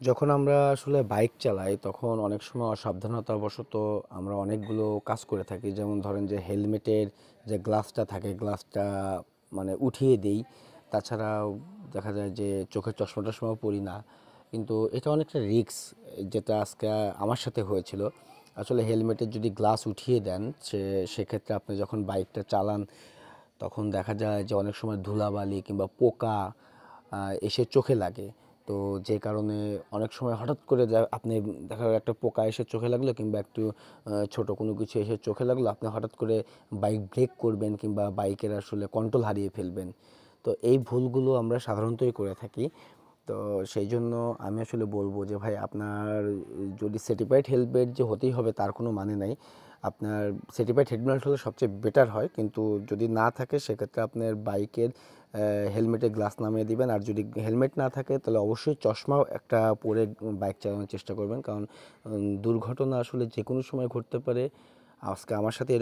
যখন আমরা আসলে বাইক চালাই তখন অনেক সময় অসাবধানতাবশত আমরা অনেকগুলো কাজ করে থাকি, যেমন ধরেন যে হেলমেটের যে গ্লাসটা থাকে গ্লাসটা মানে উঠিয়ে দেই। তাছাড়াও দেখা যায় যে চোখের চশমাটার সময় পরি না, কিন্তু এটা অনেকটা রিস্ক, যেটা আজকে আমার সাথে হয়েছিল। আসলে হেলমেটের যদি গ্লাস উঠিয়ে দেন সেক্ষেত্রে আপনি যখন বাইকটা চালান তখন দেখা যায় যে অনেক সময় ধুলাবালি কিংবা পোকা এসে চোখে লাগে। তো যে কারণে অনেক সময় হঠাৎ করে আপনি দেখা গেল একটা পোকা এসে চোখে লাগলো কিংবা একটু ছোট কোনো কিছু এসে চোখে লাগলো, আপনি হঠাৎ করে বাইক ব্রেক করবেন কিংবা বাইকের আসলে কন্ট্রোল হারিয়ে ফেলবেন। তো এই ভুলগুলো আমরা সাধারণতই করে থাকি। তো সেই জন্য আমি আসলে বলবো যে ভাই আপনার যদি সার্টিফাইড হেলমেট যে হতেই হবে তার কোনো মানে নাই। আপনার সার্টিফাইড হেলমেট হলে সবচেয়ে বেটার হয়, কিন্তু যদি না থাকে সেক্ষেত্রে আপনার বাইকের হেলমেটে গ্লাস নামিয়ে দিবেন। আর যদি হেলমেট না থাকে তাহলে অবশ্যই চশমাও একটা পরে বাইক চালানোর চেষ্টা করবেন, কারণ দুর্ঘটনা আসলে যে কোনো সময় ঘটতে পারে। আজকে আমার সাথে